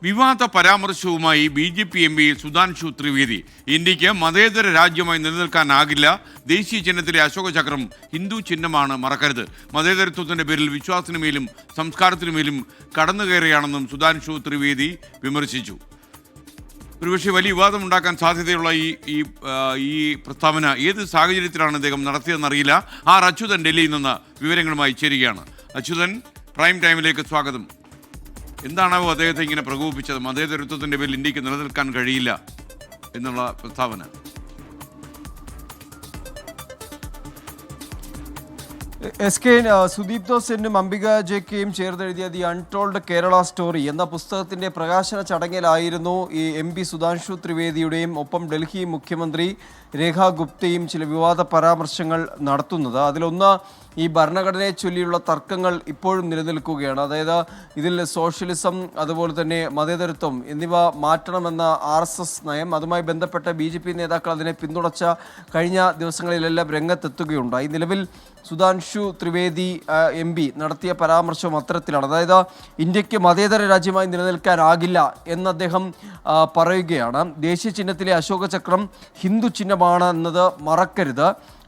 വിവാദ പരാമർശവുമായി BJP MP Sudhanshu Trivedi ഇന്ത്യക്ക് മതേതര രാജ്യമായി നിലനിൽക്കാനാകില്ല. ദേശീയ ചിഹ്നത്തിലെ അശോക ചക്രം ഹിന്ദു ചിഹ്നമാണ്, മറക്കരുത്. മതേതരത്വത്തിന്റെ പേരിൽ വിശ്വാസത്തിനുമേലും സംസ്കാരത്തിനുമേലും കടന്നുകയറുകയാണെന്നും സുധാൻഷു ത്രിവേദി വിമർശിച്ചു. ഒരുപക്ഷെ വലിയ വിവാദമുണ്ടാക്കാൻ സാധ്യതയുള്ള ഈ പ്രസ്താവന ഏത് സാഹചര്യത്തിലാണ് അദ്ദേഹം നടത്തിയതെന്നറിയില്ല. അച്യുതൻ ഡൽഹിയിൽ നിന്ന് വിവരങ്ങളുമായി ചേരുകയാണ്. അച്യുതൻ, പ്രൈം ടൈമിലേക്ക് സ്വാഗതം. എന്താണാവോ അദ്ദേഹത്തെ ഇങ്ങനെ പ്രകോപിപ്പിച്ചത്? മതേതരത്വത്തിന്റെ പേരിൽ ഇന്ത്യക്ക് നിലനിൽക്കാൻ കഴിയില്ല എന്നുള്ള പ്രസ്താവന. SK സുദീപ്തോ സെന്നും അംബിക ജെക്കെയും ചേർന്നെഴുതിയ ദി അൺടോൾഡ് കേരള സ്റ്റോറി എന്ന പുസ്തകത്തിന്റെ പ്രകാശന ചടങ്ങിലായിരുന്നു ഈ MP സുധാൻഷു ത്രിവേദിയുടെയും ഒപ്പം ഡൽഹി മുഖ്യമന്ത്രി രേഖ ഗുപ്തയും ചില വിവാദ പരാമർശങ്ങൾ നടത്തുന്നത്. അതിലൊന്ന്, ഈ ഭരണഘടനയെ ചൊല്ലിയുള്ള തർക്കങ്ങൾ ഇപ്പോഴും നിലനിൽക്കുകയാണ്. അതായത് ഇതിൽ സോഷ്യലിസം, അതുപോലെ തന്നെ മതേതരത്വം എന്നിവ മാറ്റണമെന്ന RSS നയം, അതുമായി ബന്ധപ്പെട്ട BJP നേതാക്കൾ അതിനെ പിന്തുണച്ച കഴിഞ്ഞ ദിവസങ്ങളിലെല്ലാം രംഗത്തെത്തുകയുണ്ടായി. നിലവിൽ സുധാൻഷു ത്രിവേദി MP നടത്തിയ പരാമർശം അത്തരത്തിലാണ്. അതായത് ഇന്ത്യക്ക് മതേതര രാജ്യമായി നിലനിൽക്കാനാകില്ല എന്ന് അദ്ദേഹം പറയുകയാണ്. ദേശീയ ചിഹ്നത്തിലെ അശോക ചക്രം ഹിന്ദു ചിഹ്നമാണ് എന്നത് മറക്കരുത്.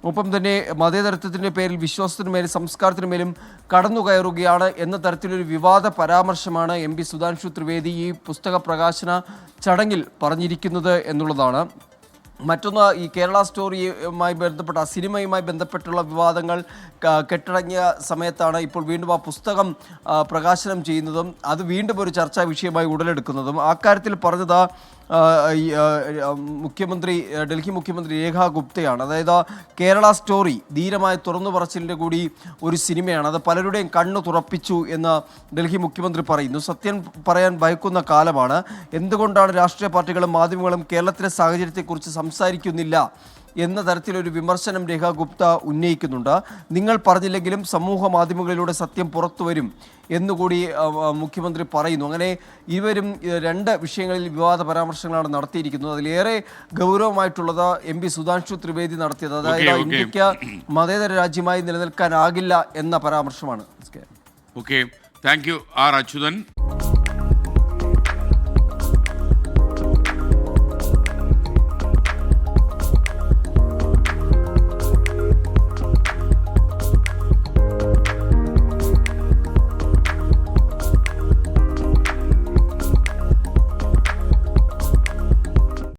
ഒപ്പം തന്നെ മതേതരത്വത്തിൻ്റെ പേരിൽ വിശ്വാസത്തിനുമേലും സംസ്കാരത്തിനുമേലും കടന്നുകയറുകയാണ് എന്ന തരത്തിലൊരു വിവാദ പരാമർശമാണ് MP സുധാൻഷു ത്രിവേദി ഈ പുസ്തക പ്രകാശന ചടങ്ങിൽ പറഞ്ഞിരിക്കുന്നത് എന്നുള്ളതാണ്. മറ്റൊന്ന്, ഈ കേരള സ്റ്റോറിയുമായി ബന്ധപ്പെട്ട സിനിമയുമായി ബന്ധപ്പെട്ടുള്ള വിവാദങ്ങൾ കെട്ടടങ്ങിയ സമയത്താണ് ഇപ്പോൾ വീണ്ടും ആ പുസ്തകം പ്രകാശനം ചെയ്യുന്നതും അത് വീണ്ടും ഒരു ചർച്ചാ വിഷയമായി ഉടലെടുക്കുന്നതും. അക്കാര്യത്തിൽ പറഞ്ഞത് ഡൽഹി മുഖ്യമന്ത്രി രേഖ ഗുപ്തയാണ്. അതായത് കേരള സ്റ്റോറി ധീരമായ തുറന്നു പറച്ചിലിൻ്റെ കൂടി ഒരു സിനിമയാണ്, അത് പലരുടെയും കണ്ണു തുറപ്പിച്ചു എന്ന് ഡൽഹി മുഖ്യമന്ത്രി പറയുന്നു. സത്യം പറയാൻ ഭയക്കുന്ന കാലമാണ്. എന്തുകൊണ്ടാണ് രാഷ്ട്രീയ പാർട്ടികളും മാധ്യമങ്ങളും കേരളത്തിലെ സാഹചര്യത്തെക്കുറിച്ച് സംസാരിക്കുന്നില്ല എന്ന തരത്തിലൊരു വിമർശനം രേഖ ഗുപ്ത ഉന്നയിക്കുന്നുണ്ട്. നിങ്ങൾ പറഞ്ഞില്ലെങ്കിലും സമൂഹ മാധ്യമങ്ങളിലൂടെ സത്യം പുറത്തു വരും എന്നുകൂടി മുഖ്യമന്ത്രി പറയുന്നു. അങ്ങനെ ഇരുവരും രണ്ട് വിഷയങ്ങളിൽ വിവാദ പരാമർശങ്ങളാണ് നടത്തിയിരിക്കുന്നത്. അതിലേറെ ഗൗരവമായിട്ടുള്ളത് MP സുധാൻഷു ത്രിവേദി നടത്തിയത്, അതായത് ഇന്ത്യക്ക് മതേതര രാജ്യമായി നിലനിൽക്കാനാകില്ല എന്ന പരാമർശമാണ്. Thank you Achuthan.